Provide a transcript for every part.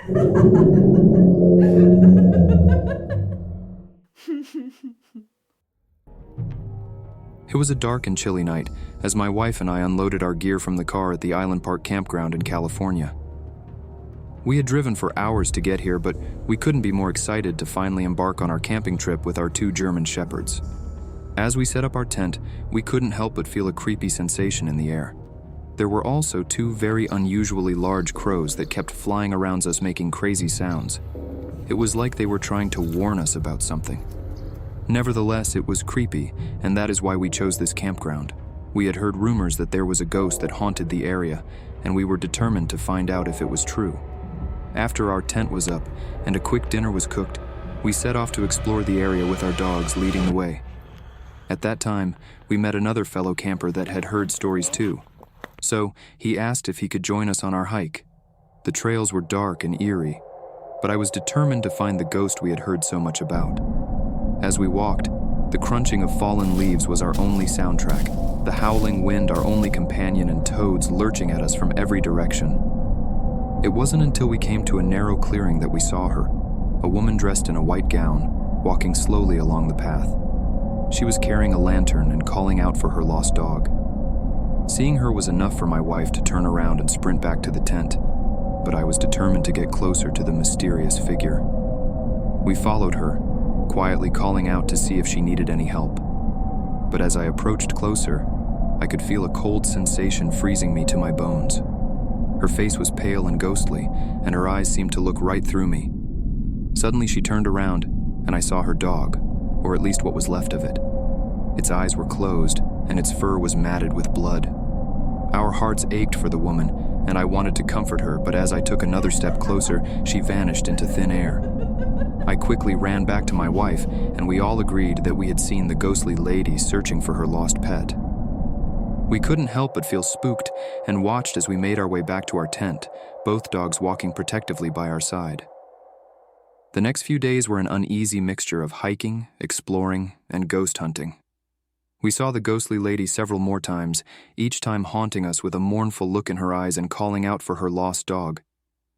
It was a dark and chilly night as my wife and I unloaded our gear from the car at the Island Park campground in California. We had driven for hours to get here, but we couldn't be more excited to finally embark on our camping trip with our 2 German shepherds. As we set up our tent, we couldn't help but feel a creepy sensation in the air. There were also 2 very unusually large crows that kept flying around us making crazy sounds. It was like they were trying to warn us about something. Nevertheless, it was creepy, and that is why we chose this campground. We had heard rumors that there was a ghost that haunted the area, and we were determined to find out if it was true. After our tent was up and a quick dinner was cooked, we set off to explore the area with our dogs leading the way. At that time, we met another fellow camper that had heard stories too. So, he asked if he could join us on our hike. The trails were dark and eerie, but I was determined to find the ghost we had heard so much about. As we walked, the crunching of fallen leaves was our only soundtrack, the howling wind our only companion, and toads lurching at us from every direction. It wasn't until we came to a narrow clearing that we saw her, a woman dressed in a white gown, walking slowly along the path. She was carrying a lantern and calling out for her lost dog. Seeing her was enough for my wife to turn around and sprint back to the tent, but I was determined to get closer to the mysterious figure. We followed her, quietly calling out to see if she needed any help. But as I approached closer, I could feel a cold sensation freezing me to my bones. Her face was pale and ghostly, and her eyes seemed to look right through me. Suddenly she turned around, and I saw her dog, or at least what was left of it. Its eyes were closed, and its fur was matted with blood. Our hearts ached for the woman, and I wanted to comfort her, but as I took another step closer, she vanished into thin air. I quickly ran back to my wife, and we all agreed that we had seen the ghostly lady searching for her lost pet. We couldn't help but feel spooked and watched as we made our way back to our tent, both dogs walking protectively by our side. The next few days were an uneasy mixture of hiking, exploring, and ghost hunting. We saw the ghostly lady several more times, each time haunting us with a mournful look in her eyes and calling out for her lost dog.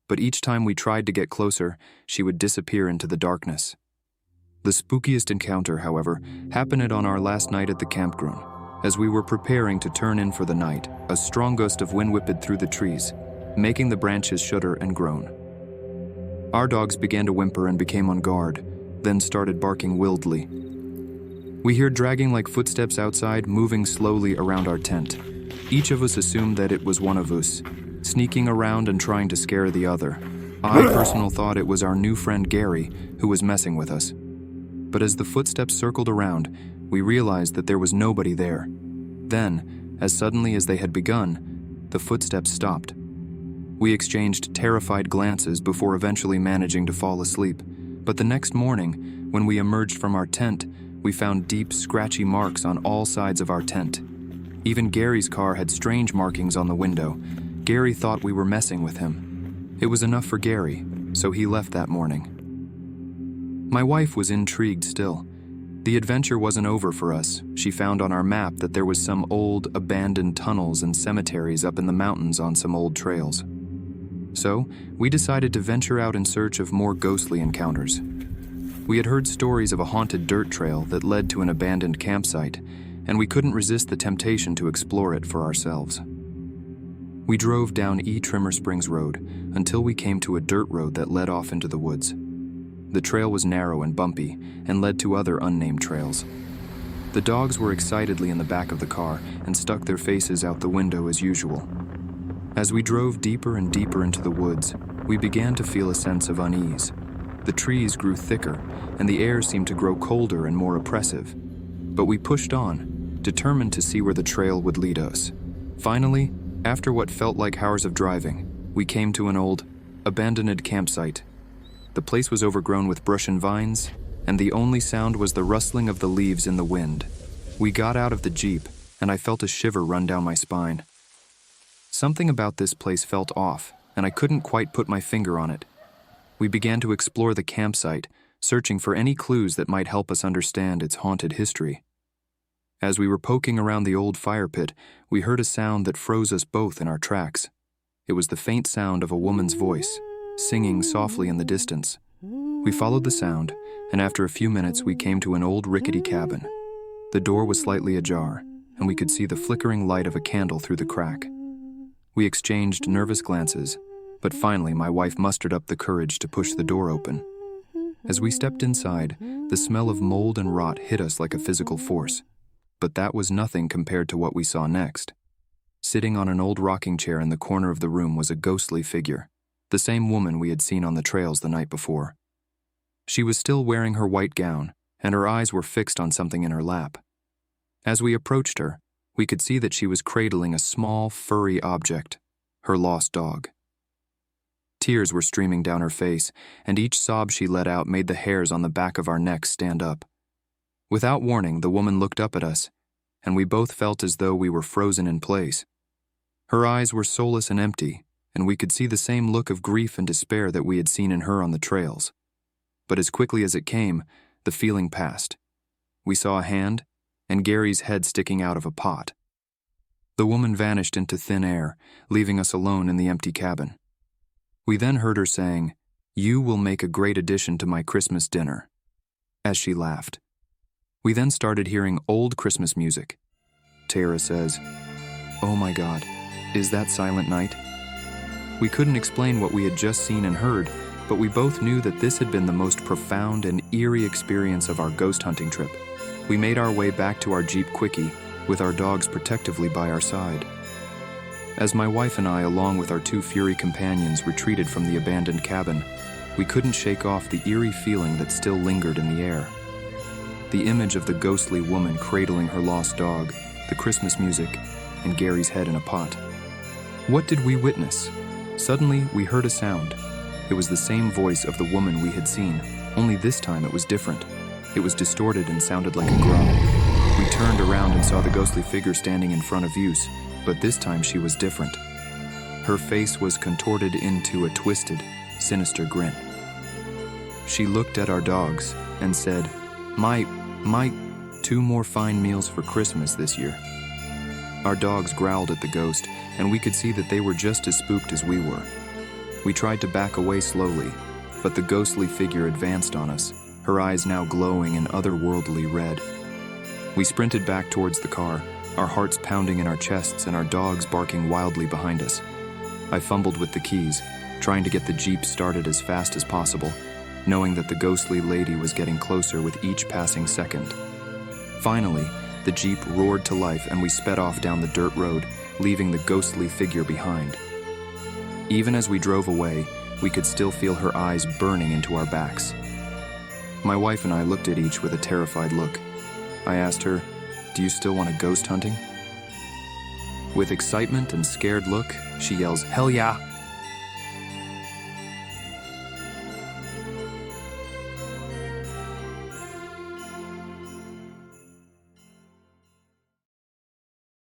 But each time we tried to get closer, she would disappear into the darkness. The spookiest encounter, however, happened on our last night at the campground. As we were preparing to turn in for the night, a strong gust of wind whipped through the trees, making the branches shudder and groan. Our dogs began to whimper and became on guard, then started barking wildly. We heard dragging like footsteps outside, moving slowly around our tent. Each of us assumed that it was one of us, sneaking around and trying to scare the other. I personally thought it was our new friend Gary who was messing with us. But as the footsteps circled around, we realized that there was nobody there. Then, as suddenly as they had begun, the footsteps stopped. We exchanged terrified glances before eventually managing to fall asleep. But the next morning, when we emerged from our tent, we found deep, scratchy marks on all sides of our tent. Even Gary's car had strange markings on the window. Gary thought we were messing with him. It was enough for Gary, so he left that morning. My wife was intrigued still. The adventure wasn't over for us. She found on our map that there was some old, abandoned tunnels and cemeteries up in the mountains on some old trails. So, we decided to venture out in search of more ghostly encounters. We had heard stories of a haunted dirt trail that led to an abandoned campsite, and we couldn't resist the temptation to explore it for ourselves. We drove down E. Trimmer Springs Road until we came to a dirt road that led off into the woods. The trail was narrow and bumpy and led to other unnamed trails. The dogs were excitedly in the back of the car and stuck their faces out the window as usual. As we drove deeper and deeper into the woods, we began to feel a sense of unease. The trees grew thicker, and the air seemed to grow colder and more oppressive. But we pushed on, determined to see where the trail would lead us. Finally, after what felt like hours of driving, we came to an old, abandoned campsite. The place was overgrown with brush and vines, and the only sound was the rustling of the leaves in the wind. We got out of the Jeep, and I felt a shiver run down my spine. Something about this place felt off, and I couldn't quite put my finger on it. We began to explore the campsite, searching for any clues that might help us understand its haunted history. As we were poking around the old fire pit, we heard a sound that froze us both in our tracks. It was the faint sound of a woman's voice, singing softly in the distance. We followed the sound, and after a few minutes we came to an old rickety cabin. The door was slightly ajar, and we could see the flickering light of a candle through the crack. We exchanged nervous glances, but finally my wife mustered up the courage to push the door open. As we stepped inside, the smell of mold and rot hit us like a physical force. But that was nothing compared to what we saw next. Sitting on an old rocking chair in the corner of the room was a ghostly figure, the same woman we had seen on the trails the night before. She was still wearing her white gown, and her eyes were fixed on something in her lap. As we approached her, we could see that she was cradling a small, furry object, her lost dog. Tears were streaming down her face, and each sob she let out made the hairs on the back of our necks stand up. Without warning, the woman looked up at us, and we both felt as though we were frozen in place. Her eyes were soulless and empty, and we could see the same look of grief and despair that we had seen in her on the trails. But as quickly as it came, the feeling passed. We saw a hand, and Gary's head sticking out of a pot. The woman vanished into thin air, leaving us alone in the empty cabin. We then heard her saying, "You will make a great addition to my Christmas dinner," as she laughed. We then started hearing old Christmas music. Tara says, "Oh my God, is that Silent Night?" We couldn't explain what we had just seen and heard, but we both knew that this had been the most profound and eerie experience of our ghost hunting trip. We made our way back to our Jeep Quickie, with our dogs protectively by our side. As my wife and I, along with our two Fury companions, retreated from the abandoned cabin, we couldn't shake off the eerie feeling that still lingered in the air. The image of the ghostly woman cradling her lost dog, the Christmas music, and Gary's head in a pot. What did we witness? Suddenly, we heard a sound. It was the same voice of the woman we had seen, only this time it was different. It was distorted and sounded like a groan. We turned around and saw the ghostly figure standing in front of Yus, but this time she was different. Her face was contorted into a twisted, sinister grin. She looked at our dogs and said, My, 2 more fine meals for Christmas this year." Our dogs growled at the ghost, and we could see that they were just as spooked as we were. We tried to back away slowly, but the ghostly figure advanced on us, her eyes now glowing an otherworldly red. We sprinted back towards the car, our hearts pounding in our chests and our dogs barking wildly behind us. I fumbled with the keys, trying to get the Jeep started as fast as possible, knowing that the ghostly lady was getting closer with each passing second. Finally, the Jeep roared to life and we sped off down the dirt road, leaving the ghostly figure behind. Even as we drove away, we could still feel her eyes burning into our backs. My wife and I looked at each with a terrified look. I asked her, "Do you still want to ghost hunting?" With excitement and scared look, she yells, "Hell yeah!"